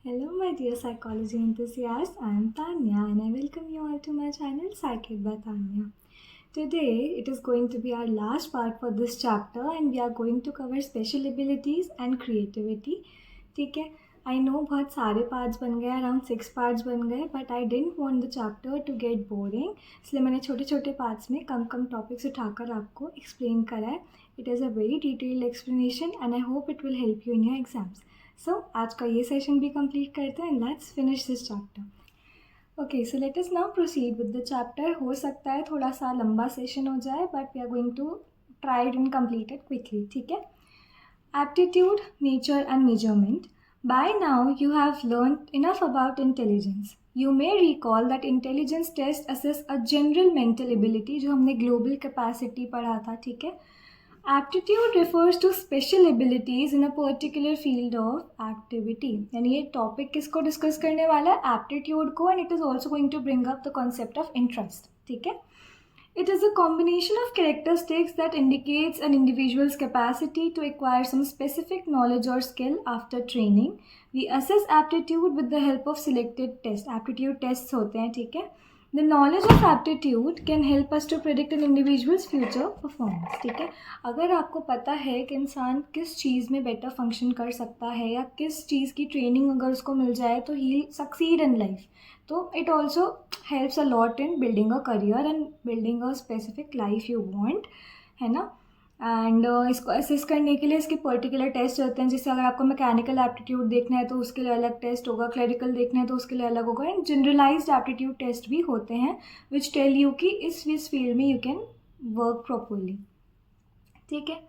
Hello, my dear psychology enthusiasts. I am Tanya and I welcome you all to my channel Psychic by Tanya. Today, it is going to be our last part for this chapter and we are going to cover special abilities and creativity. ठीक है, I know बहुत सारे parts बन गए, around 6 parts बन गए, but I didn't want the chapter to get boring. इसलिए मैंने छोटे छोटे parts में कम कम topics उठाकर आपको explain करा है. It is a very detailed explanation and I hope it will help you in your exams. सो आज का ये सेशन भी कंप्लीट करते हैं. Let's finish this chapter. Okay, so let us now proceed with the chapter. हो सकता है थोड़ा सा लंबा सेशन हो जाए, but we are going to try it and complete it quickly. ठीक है. Aptitude, nature and measurement. By now you have learned enough about intelligence. You may recall that intelligence test assess a general mental ability जो हमने global capacity पढ़ा था. ठीक है. Aptitude refers to special abilities in a particular field of activity. यानी ये topic किसको discuss करने वाला है? एप्टीट्यूड को. And it is also going to bring up the concept of interest. ठीक है. It is a combination of characteristics that indicates an individual's capacity to acquire some specific knowledge or skill after training. We assess aptitude with the help of selected tests. Aptitude tests होते हैं. ठीक है. The knowledge of aptitude can help us to predict an individual's future performance. ठीक है. अगर आपको पता है कि इंसान किस चीज़ में बेटर फंक्शन कर सकता है या किस चीज़ की ट्रेनिंग अगर उसको मिल जाए तो ही सक्सीड इन लाइफ. तो it also helps a lot in building a career and building a specific life you want, है ना. एंड इसको असेस करने के लिए इसके पर्टिकुलर टेस्ट होते हैं. जैसे अगर आपको मैकेनिकल एप्टीट्यूड देखना है तो उसके लिए अलग टेस्ट होगा, क्लरिकल देखना है तो उसके लिए अलग होगा, एंड जनरलाइज्ड एप्टीट्यूड टेस्ट भी होते हैं विच टेल यू कि इस फील्ड में यू कैन वर्क प्रॉपरली. ठीक है.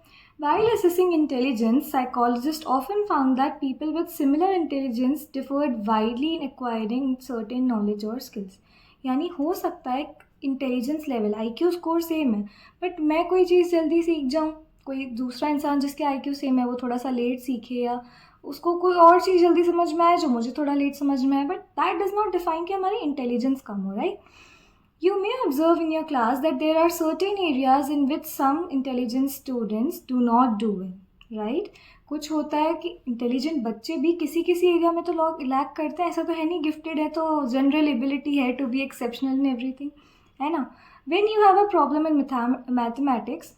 While assessing intelligence, psychologists often found that people with similar intelligence differed widely in acquiring certain knowledge or skills. यानी हो सकता है intelligence level, IQ score same है, बट मैं कोई चीज़ जल्दी सीख जाऊँ, कोई दूसरा इंसान जिसके IQ सेम है वो थोड़ा सा लेट सीखे, या उसको कोई और चीज़ जल्दी समझ में आए जो मुझे थोड़ा लेट समझ में आए, but that does not define कि हमारी इंटेलिजेंस कम हो. Right. You may observe in your class that there are certain areas in which some intelligent students do not do well, right? कुछ होता है कि इंटेलिजेंट बच्चे भी किसी किसी एरिया में तो लोग लैक करते हैं. ऐसा तो है नहीं गिफ्टेड है तो जनरल एबिलिटी है to be exceptional in everything, है ना. When you have a problem in mathematics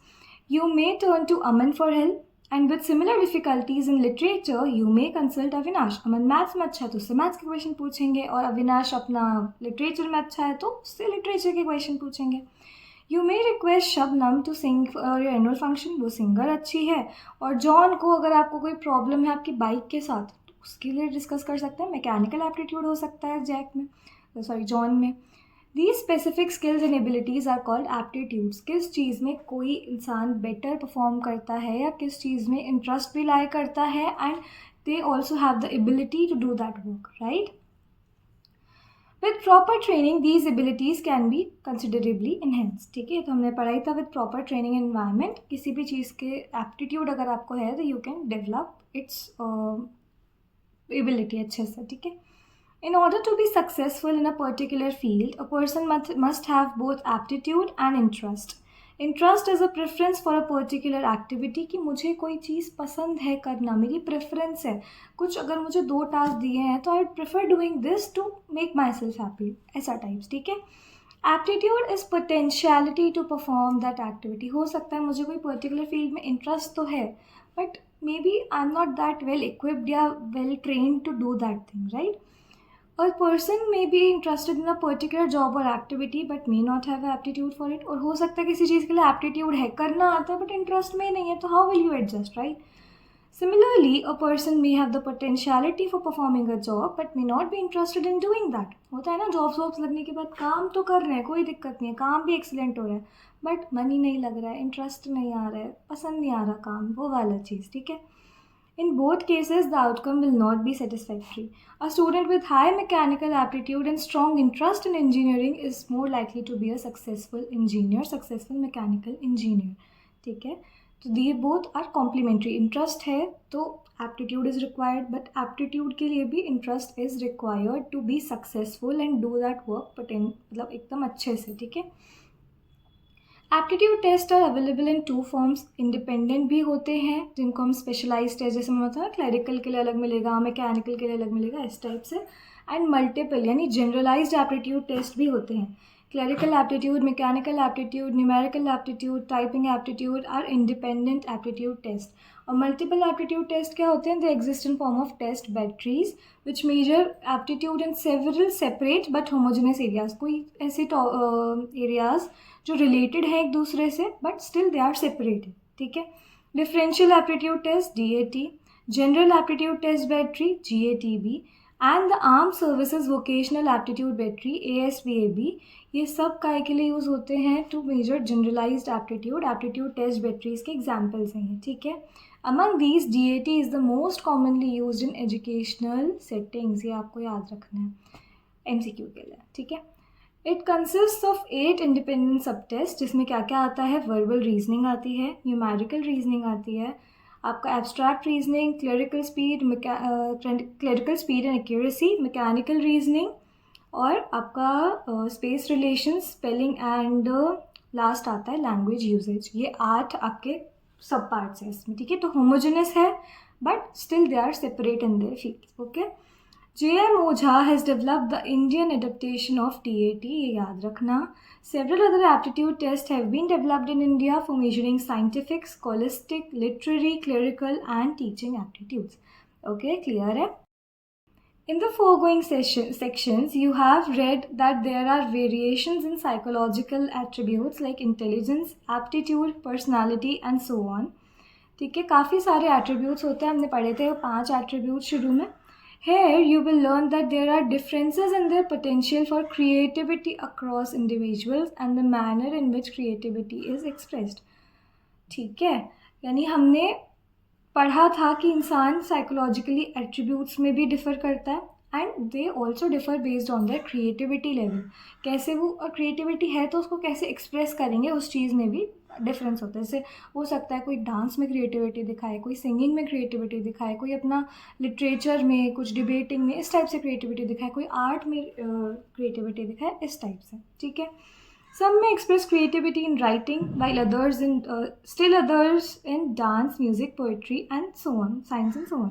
you may turn to Aman for help. And with similar difficulties in literature you may consult Avinash. Aman maths में अच्छा है तो उससे मैथ्स के question पूछेंगे, और अविनाश अपना लिटरेचर में अच्छा है तो उससे लिटरेचर के क्वेश्चन पूछेंगे. You may request Shabnam to sing for your annual function. वो सिंगर अच्छी है. और जॉन को अगर आपको कोई प्रॉब्लम है आपकी बाइक के साथ तो उसके लिए डिस्कस कर सकते हैं. मैकेनिकल एप्टीट्यूड हो सकता है जैक में, सॉरी जॉन में. These specific skills and abilities are called aptitudes. किस चीज़ में कोई इंसान बेटर परफॉर्म करता है या किस चीज़ में इंटरेस्ट भी लाई करता है, and they also have the ability to do that work, right? With proper training, these abilities can be considerably enhanced. ठीक है. तो हमने पढ़ाई था with proper training environment किसी भी चीज़ के aptitude अगर आपको है तो you can develop its ability अच्छे से. ठीक है. In order to be successful in a particular field, a person must have both aptitude and interest. Interest is a preference for a particular activity कि मुझे कोई चीज़ पसंद है करना, मेरी प्रेफरेंस है. कुछ अगर मुझे 2 टास्क दिए हैं तो I prefer doing this to make myself happy, ऐसा टाइप्स. ठीक है. Aptitude is potentiality to perform that activity. हो सकता है मुझे कोई पर्टिकुलर फील्ड में इंटरेस्ट तो है, but maybe I am not that well equipped या well trained to do that thing, right. A person may be interested in a particular job or activity but may not have aptitude for it. और हो सकता है किसी चीज़ के लिए aptitude है, करना आता है, but interest में नहीं है, तो how will you adjust, right? Similarly, a person may have the potentiality for performing a job but may not be interested in doing that. होता है ना, जॉब्स लगने के बाद काम तो कर रहे हैं, कोई दिक्कत नहीं है, काम भी एक्सीलेंट हो रहा है, बट मनी नहीं लग रहा है, इंटरेस्ट नहीं आ रहा है, पसंद नहीं आ रहा काम, वो वाला चीज़. ठीक है. In both cases, the outcome will not be satisfactory. A student with high mechanical aptitude and strong interest in engineering is more likely to be a successful engineer, successful mechanical engineer. ठीक है. तो ये both are complementary. Interest है तो aptitude is required, but aptitude के लिए भी interest is required to be successful and do that work मतलब एकदम अच्छे से. ठीक है. Aptitude test are available in 2 forms, independent भी होते हैं जिनको हम स्पेशलाइज्ड टेस्ट, जैसे मैं बताया क्लरिकल के लिए अलग मिलेगा, मैकेनिकल के लिए अलग मिलेगा, इस टाइप से, एंड मल्टीपल यानी जनरलाइज्ड एप्टीट्यूड टेस्ट भी होते हैं. Clerical aptitude, mechanical aptitude, numerical aptitude, typing aptitude are independent aptitude test. और मल्टीपल एप्टीट्यूड टेस्ट क्या होते हैं? They exist in form of test batteries which measure aptitude in several separate but homogeneous areas. कोई ऐसे areas जो related है एक दूसरे से but still they are separated. ठीक है. Differential aptitude test DAT, general aptitude test battery GATB and the arm services vocational aptitude battery ASVAB. ये सब काय के लिए यूज़ होते हैं? To measure generalised aptitude test batteries के एग्जाम्पल्स हैं. ठीक है. Among these DAT is the most commonly use in educational settings. ये आपको याद रखना है MCQ के लिए. ठीक है. इट कंसिस्ट ऑफ 8 इंडिपेंडेंट सब टेस्ट, जिसमें क्या क्या आता है? वर्बल रीजनिंग आती है, न्यूमेरिकल रीजनिंग आती है, आपका abstract reasoning, clerical speed and accuracy, mechanical reasoning, और आपका space relation, spelling and last आता है लैंग्वेज यूजेज. ये 8 आपके सब पार्ट्स हैं इसमें. ठीक है. तो होमोजेनस है but still they are separate in their fields. Okay. J.M. Ojha has developed the Indian adaptation of TAT. ये याद रखना. Several other aptitude tests have been developed in India for measuring scientific, scholastic, literary, clerical and teaching aptitudes. Okay, clear है? In the foregoing sections, you have read that there are variations in psychological attributes like intelligence, aptitude, personality and so on. ठीक है. काफ़ी सारे attributes होते हैं, हमने पढ़े थे 5 attributes शुरू में. Here you will learn that there are differences in their potential for creativity across individuals and the manner in which creativity is expressed. ठीक है. यानी हमने पढ़ा था कि इंसान साइकोलॉजिकली एट्रीब्यूट्स में भी डिफ़र करता है and they also differ based on their creativity level. कैसे वो क्रिएटिविटी है तो उसको कैसे एक्सप्रेस करेंगे, उस चीज़ में भी डिफरेंस होता है. जैसे हो सकता है कोई डांस में क्रिएटिविटी दिखाए, कोई सिंगिंग में क्रिएटिविटी दिखाए, कोई अपना लिटरेचर में, कुछ डिबेटिंग में इस टाइप से क्रिएटिविटी दिखाए, कोई आर्ट में क्रिएटिविटी दिखाए, इस टाइप से. ठीक है. Some may express creativity in writing, while others still others in dance, music, poetry, and so on, science and so on.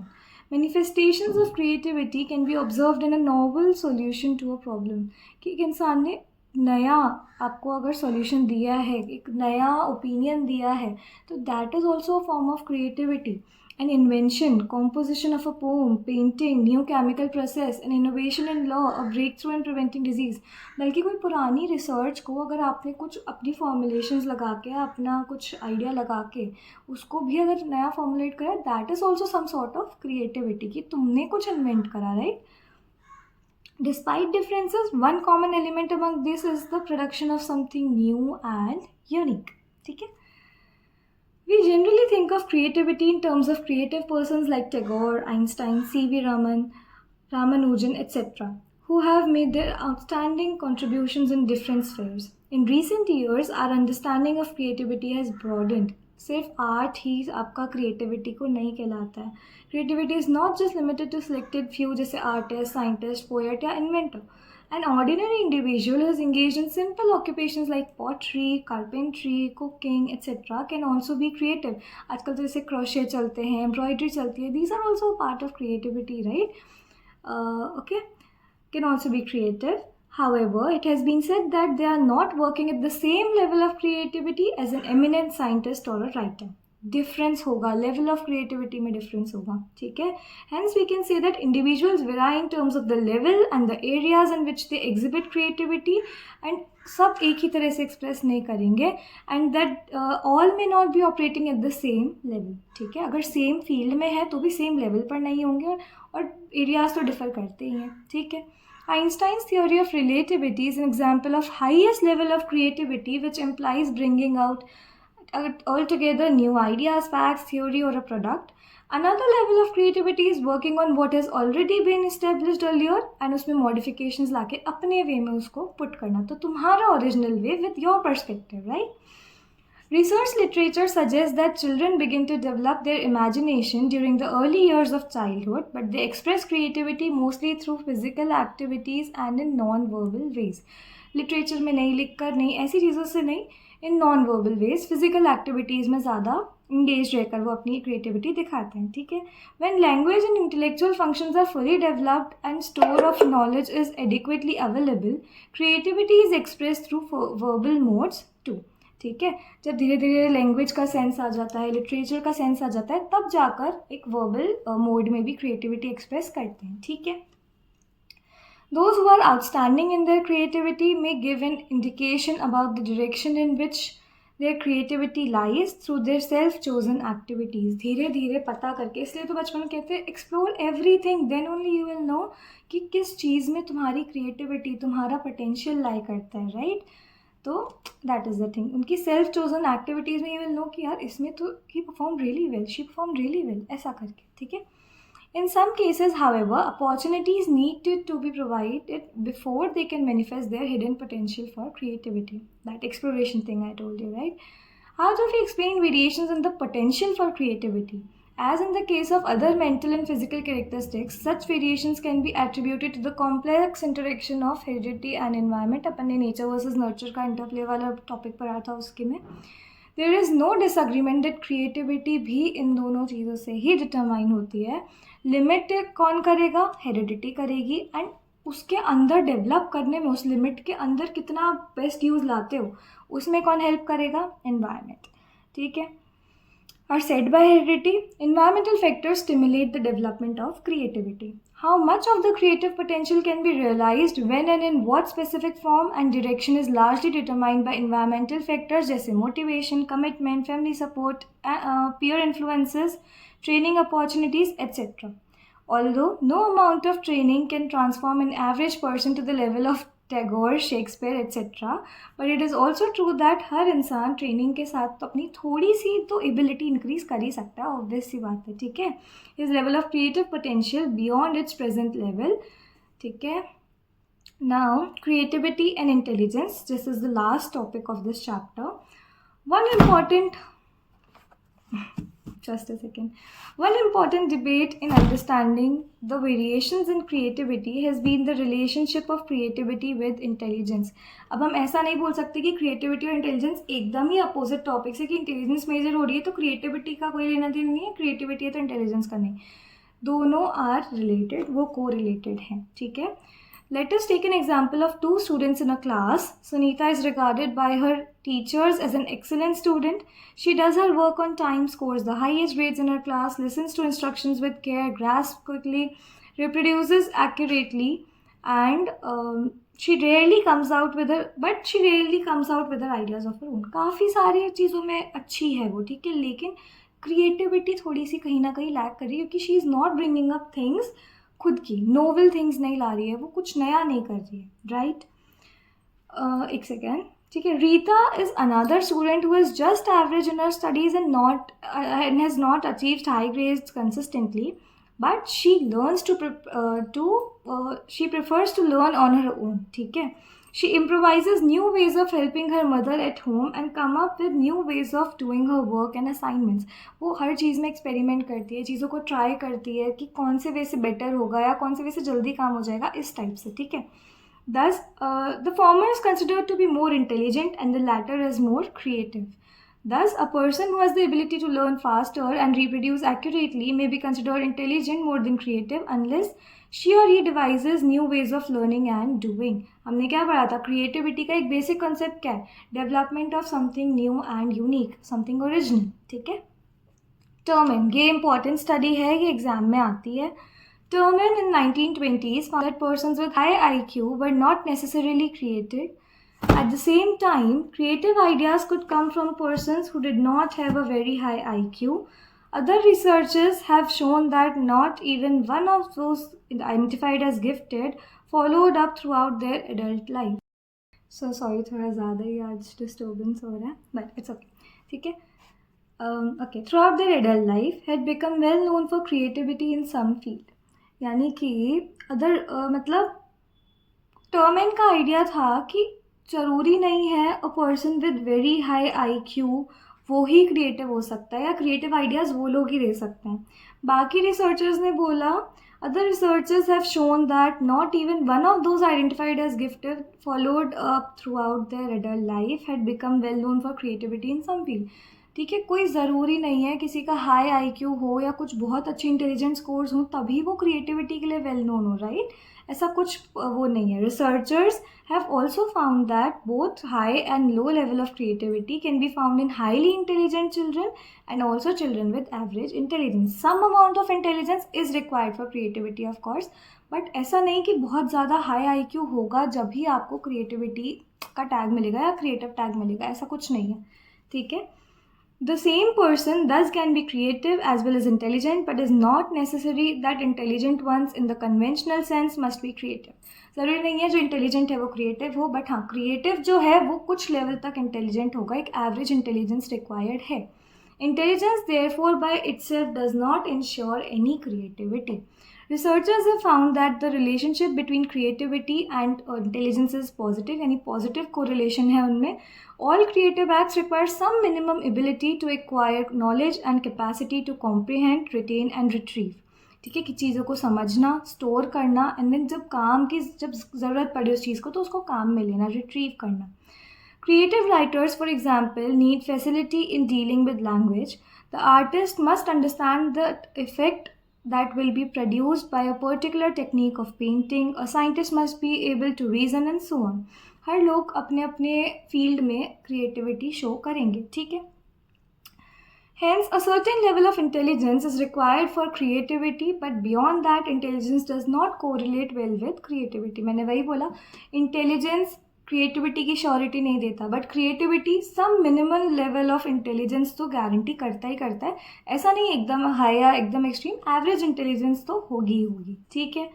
Manifestations of creativity can be observed in a novel solution to a problem. कि एक इंसान ने नया आपको अगर solution दिया है, एक नया ओपिनियन दिया है, तो that is also a form of creativity. An invention, composition of a poem, painting, new chemical process, an innovation in law, a breakthrough in preventing disease. बल्कि कोई पुरानी रिसर्च को अगर आपने कुछ अपनी फॉर्मुलेशंस लगा के, अपना कुछ आइडिया लगा के उसको भी अगर नया फॉर्मुलेट करा, that is also some sort of creativity कि तुमने कुछ इन्वेंट करा. Right. Despite differences, one common element among this is the production of something new and unique. ठीक है. We generally think of creativity in terms of creative persons like Tagore, Einstein, C.V. Raman, Ramanujan, etc., who have made their outstanding contributions in different spheres. In recent years, our understanding of creativity has broadened. सिर्फ art ही आपका creativity को नहीं कहलाता है. Creativity is not just limited to selected few, जैसे artist, scientist, poet या inventor. An ordinary individual who is engaged in simple occupations like pottery, carpentry, cooking, etc. can also be creative. आजकल तो जैसे crochet चलते हैं, embroidery चलती है. These are also a part of creativity, right? Okay, can also be creative. However, it has been said that they are not working at the same level of creativity as an eminent scientist or a writer. Difference होगा, level of creativity में difference होगा. ठीक है. Hence we can say that individuals vary in terms of the level and the areas in which they exhibit creativity, and सब एक ही तरह से express नहीं करेंगे, and that all may not be operating at the same level. ठीक है. अगर same field में है तो भी same level पर नहीं होंगे, और areas तो differ करते ही हैं. ठीक है. Einstein's theory of relativity is an example of highest level of creativity, which implies bringing out altogether new ideas, facts, theory, or a product. Another level of creativity is working on what has already been established earlier and उसमें modifications लाके अपने way में उसको put करना. तो तुम्हारा original way with your perspective, right? Research literature suggests that children begin to develop their imagination during the early years of childhood, but they express creativity mostly through physical activities and in non-verbal ways. Literature में नहीं, लिख कर नहीं, ऐसी चीज़ों से नहीं. In non verbal ways, physical activities में ज़्यादा इंगेज रहकर वो अपनी क्रिएटिविटी दिखाते हैं, ठीक है. When language and intellectual functions are fully developed and store of knowledge is adequately available, creativity is express through verbal modes too. ठीक है, जब धीरे धीरे लैंग्वेज का सेंस आ जाता है, लिटरेचर का सेंस आ जाता है, तब जाकर एक वर्बल मोड में भी क्रिएटिविटी एक्सप्रेस करते हैं, ठीक है. Those who are outstanding in their creativity may give an indication about the direction in which their creativity lies through their self-chosen activities. धीरे धीरे पता करके, इसलिए तो बचपन में कहते हैं explore everything, then only you will know कि किस चीज़ में तुम्हारी क्रिएटिविटी, तुम्हारा पोटेंशियल लाई करता है, राइट. तो दैट इज़ द थिंग. उनकी सेल्फ चोजन एक्टिविटीज़ में यू विल नो कि यार इसमें तो ही perform really well, she perform really well, ऐसा करके, ठीक है. In some cases, however, opportunities need to be provided before they can manifest their hidden potential for creativity. That exploration thing I told you, right? How do we explain variations in the potential for creativity? As in the case of other mental and physical characteristics, such variations can be attributed to the complex interaction of heredity and environment. अपन ने nature versus nurture का interplay वाला topic पढ़ा था उसके में. There is no disagreement that creativity भी इन दोनों चीज़ों से ही determine होती है. लिमिट कौन करेगा? हेरिडिटी करेगी. एंड उसके अंदर डेवलप करने में, उस लिमिट के अंदर कितना बेस्ट यूज़ लाते हो, उसमें कौन हेल्प करेगा? एनवायरनमेंट, ठीक है. और set by heredity, environmental factors stimulate the development of creativity. How much of the creative potential can be realised when and in what specific form and direction is largely determined by environmental factors जैसे motivation, commitment, family support, peer influences, training opportunities, etc. Although no amount of training can transform an average person to the level of Tagore, Shakespeare, etc. But it is also true that हर इंसान training के साथ तो अपनी थोड़ी सी तो ability increase कर ही सकता है, ऑब्वियस सी बात है, ठीक है. His level of creative potential beyond its present level, ठीक है. Now, creativity and intelligence. This is the last topic of this chapter. One important debate in understanding the variations in creativity has been the relationship of creativity with intelligence. अब हम ऐसा नहीं बोल सकते कि creativity और intelligence एकदम ही opposite topics है, कि intelligence मेजर हो रही है तो creativity का कोई लेना देना नहीं है, creativity है तो intelligence का नहीं. दोनों are related, वो co-related हैं, ठीक है. Let us take an example of two students in a class. Sunita is regarded by her teachers as an excellent student. She does her work on time, scores the highest grades in her class, listens to instructions with care, grasps quickly, reproduces accurately, and she rarely comes out with her ideas of her own. काफ़ी सारी चीज़ों में अच्छी है वो, ठीक है, लेकिन क्रिएटिविटी थोड़ी सी कहीं ना कहीं लैक कर रही है, क्योंकि she is not bringing up things, खुद की नोवेल थिंग्स नहीं ला रही है, वो कुछ नया नहीं कर रही है, राइट. एक सेकेंड, ठीक है. Rita is another student who is just average in her studies and has not achieved high grades consistently, but she prefers to learn on her own, ठीक है. She improvises new ways of helping her mother at home and come up with new ways of doing her work and assignments. वो हर चीज़ में experiment करती है, चीज़ों को try करती है कि कौन से वे से बेटर होगा या कौन से वे से जल्दी काम हो जाएगा, इस टाइप से, ठीक है. Thus, the former is considered to be more intelligent and the latter is more creative. Thus, a person who has the ability to learn faster and reproduce accurately may be considered intelligent more than creative unless she or he devises new ways of learning and doing. हमने क्या पढ़ा था? Creativity का एक basic concept क्या है? Development of something new and unique, something original, ठीक है. टर्मिन, ये इंपॉर्टेंट स्टडी है, ये एग्जाम में आती है. Terman in 1920s found that persons with high IQ were not necessarily creative. At the same time, creative ideas could come from persons who did not have a very high IQ. Other researchers have shown that not even one of those identified as gifted followed up throughout their adult life. So sorry, थोड़ा ज़्यादा ही आज disturbance हो रहा है, but it's okay, ठीक है. Okay, throughout their adult life had become well known for creativity in some field. यानी कि मतलब टर्मेन का आइडिया था कि ज़रूरी नहीं है a person with very high IQ वो ही क्रिएटिव हो सकता है या क्रिएटिव आइडियाज़ वो लोग ही दे सकते हैं. बाकी रिसर्चर्स ने बोला Other researchers have shown that not even one of those identified as gifted followed up throughout their adult life had become well known for creativity in some field. ठीक है, कोई ज़रूरी नहीं है किसी का हाई आईक्यू हो या कुछ बहुत अच्छे इंटेलिजेंस स्कोर्स हो तभी वो क्रिएटिविटी के लिए वेल नोन हो, राइट? ऐसा कुछ वो नहीं है. Researchers have also found that both high and low level of creativity can be found in highly intelligent children and also children with average intelligence. Some amount of intelligence is required for creativity of course, but ऐसा नहीं कि बहुत ज़्यादा high IQ होगा जब भी आपको creativity का टैग मिलेगा या क्रिएटिव टैग मिलेगा, ऐसा कुछ नहीं है. ठीक है, the same person thus can be creative as well as intelligent, but is not necessary that intelligent ones in the conventional sense must be creative. ज़रूरी नहीं है जो इंटेलिजेंट है वो क्रिएटिव हो, बट हाँ क्रिएटिव जो है वो कुछ लेवल तक इंटेलिजेंट होगा, एक एवरेज इंटेलिजेंस रिक्वायर्ड है. Intelligence therefore by itself does not ensure any creativity. Researchers have found that the relationship between creativity and intelligence is positive, यानी positive correlation है उनमें. All creative acts require some minimum ability to acquire knowledge and capacity to comprehend, retain and retrieve. ठीक है, कि चीज़ों को समझना, store करना एंड देन जब ज़रूरत पड़े उस चीज़ को तो उसको काम में लेना, रिट्रीव करना. Creative writers, for example, need facility in dealing with language. The artist must understand the effect that will be produced by a particular technique of painting. A scientist must be able to reason and so on. हर लोग अपने अपने field में creativity show करेंगे. ठीक है, hence a certain level of intelligence is required for creativity, but beyond that intelligence does not correlate well with creativity. मैंने वही बोला, इंटेलिजेंस क्रिएटिविटी की श्योरिटी नहीं देता, but creativity some minimal level of intelligence तो गारंटी करता ही करता है. ऐसा नहीं एकदम हाई या एकदम एक्सट्रीम, एवरेज इंटेलिजेंस तो होगी ही होगी. ठीक है,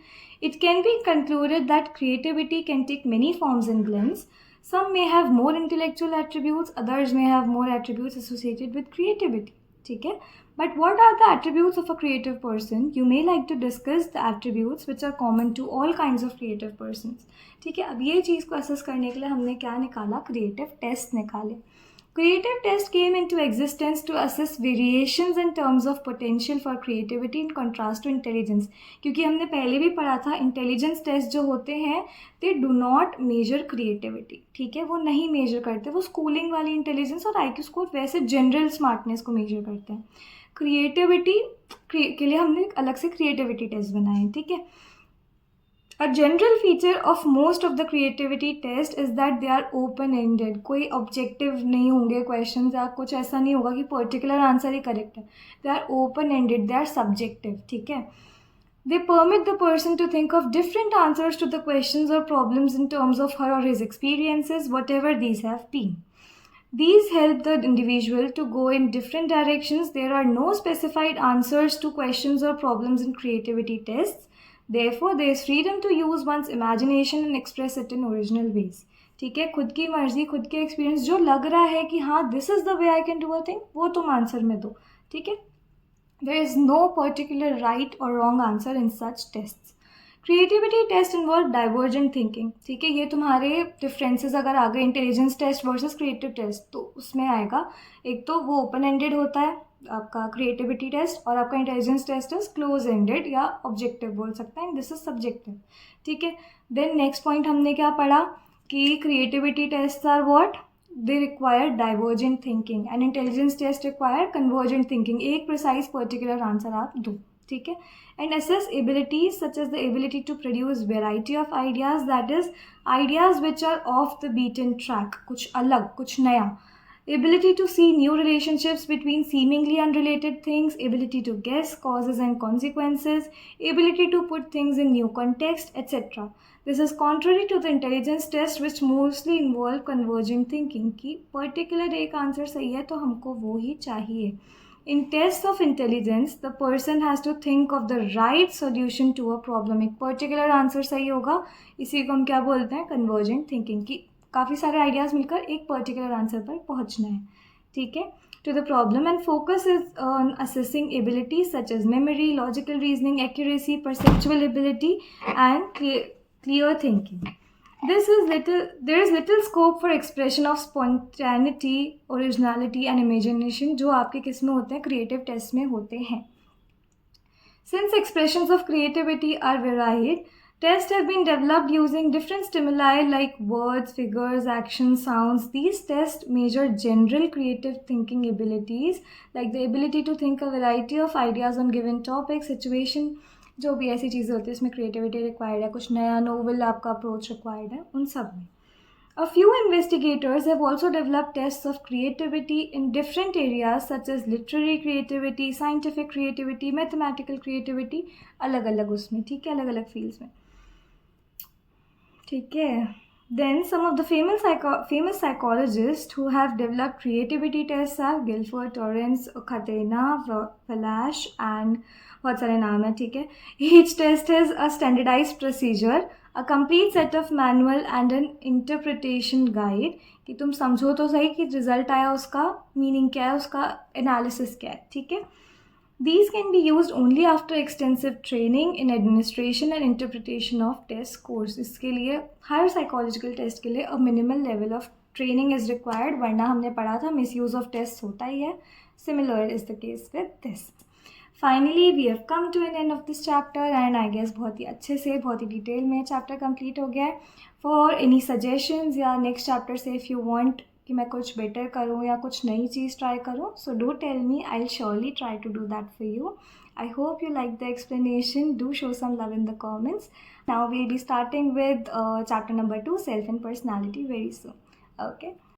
it can be concluded that creativity can take many forms and blends. Some may have more intellectual attributes, others may have more attributes associated with creativity. ठीक है, but what are the attributes of a creative person? You may like to discuss the attributes which are common to all kinds of creative persons. ठीक है, अब ये चीज़ को assess करने के लिए हमने क्या निकाला, क्रिएटिव टेस्ट निकाले. Creative test came into existence to assess variations in terms of potential for creativity in contrast to intelligence. क्योंकि हमने पहले भी पढ़ा था इंटेलिजेंस टेस्ट जो होते हैं they do not measure creativity. ठीक है, वो नहीं मेजर करते, वो स्कूलिंग वाली इंटेलिजेंस और IQ स्कोर वैसे जनरल स्मार्टनेस को मेजर करते हैं. क्रिएटिविटी के लिए हमने अलग से क्रिएटिविटी टेस्ट बनाए हैं. ठीक है, A general feature of most of the creativity test is that they are open-ended. कोई objective नहीं होंगे questions या कुछ ऐसा नहीं होगा कि particular answer ही correct है. They are open-ended, they are subjective. ठीक है, they permit the person to think of different answers to the questions or problems in terms of her or his experiences, whatever these have been. These help the individual to go in different directions. There are no specified answers to questions or problems in creativity tests. Therefore, there is freedom to use one's imagination and express it in original ways. ठीक है, खुद की मर्जी, खुद के experience, जो लग रहा है कि हाँ this is the way I can do a thing, वो तुम आंसर में दो. ठीक है, there is no particular right और wrong answer in such tests. Creativity test involve divergent thinking. ठीक है, ये तुम्हारे डिफरेंसेस अगर आ गए intelligence test versus creative test तो उसमें आएगा. एक तो वो ओपन एंडेड होता है आपका क्रिएटिविटी टेस्ट, और आपका intelligence test is close ended या ऑब्जेक्टिव बोल सकते हैं, दिस इज सब्जेक्टिव. ठीक है, देन नेक्स्ट पॉइंट हमने क्या पढ़ा कि creativity test are what, they require divergent thinking and intelligence test require convergent thinking. एक प्रिसाइज पर्टिकुलर आंसर आप दो. ठीक है, and assess abilities such as the ability to produce variety of ideas, that is ideas which are off the beaten track, कुछ अलग, कुछ नया. Ability to see new relationships between seemingly unrelated things, ability to guess causes and consequences, ability to put things in new context, etc. This is contrary to the intelligence test which mostly involve convergent thinking कि particular एक answer सही है तो हमको वो ही चाहिए. In tests of intelligence, the person has to think of the right solution to a problem. एक particular answer सही होगा, इसी को हम क्या बोलते हैं, convergent thinking, कि काफ़ी सारे आइडियाज़ मिलकर एक पर्टिकुलर आंसर पर पहुंचना है. ठीक है, to the problem and focus is on assessing abilities such as memory, logical reasoning, accuracy, perceptual ability and clear thinking. there is little scope for expression of spontaneity, originality and imagination जो आपके किस में होते हैं, creative test में होते हैं. Since expressions of creativity are varied, tests have been developed using different stimuli like words, figures, actions, sounds. These tests measure general creative thinking abilities, like the ability to think a variety of ideas on given topic, situation, जो भी ऐसी चीज़ें होती है इसमें creativity required है, कुछ नया नोवेल आपका अप्रोच रिक्वायर्ड है, उन सब में. A few investigators have also developed tests of creativity in different areas such as literary creativity, scientific creativity, mathematical creativity, अलग अलग उसमें, ठीक है, अलग अलग fields में, ठीक है. Then some of the famous psychologists who have developed creativity tests are Guilford, Torrance, Khatena, Falash and बहुत सारे नाम है, ठीक है. Each test has a standardized procedure, a complete set of manual and an interpretation guide कि तुम समझो तो सही कि रिजल्ट आया उसका मीनिंग क्या है, उसका एनालिसिस क्या है, ठीक है. These can be used only after extensive training in administration and interpretation of test scores. इसके लिए हर psychological test के लिए a minimal level of training is required, वरना हमने पढ़ा था misuse of tests होता ही है. Similar is the case with this. Finally, we have come to an end of this chapter and I guess बहुत ही अच्छे से, बहुत ही डिटेल में chapter complete हो गया है. For any suggestions या next chapter से if you want कि मैं कुछ बेटर करूँ या कुछ नई चीज़ ट्राई करूँ, so do tell me, I'll surely try to do that for you. I hope you like the explanation. Do show some love in the comments. Now we'll be starting with chapter number 2, self and personality, very soon. Okay,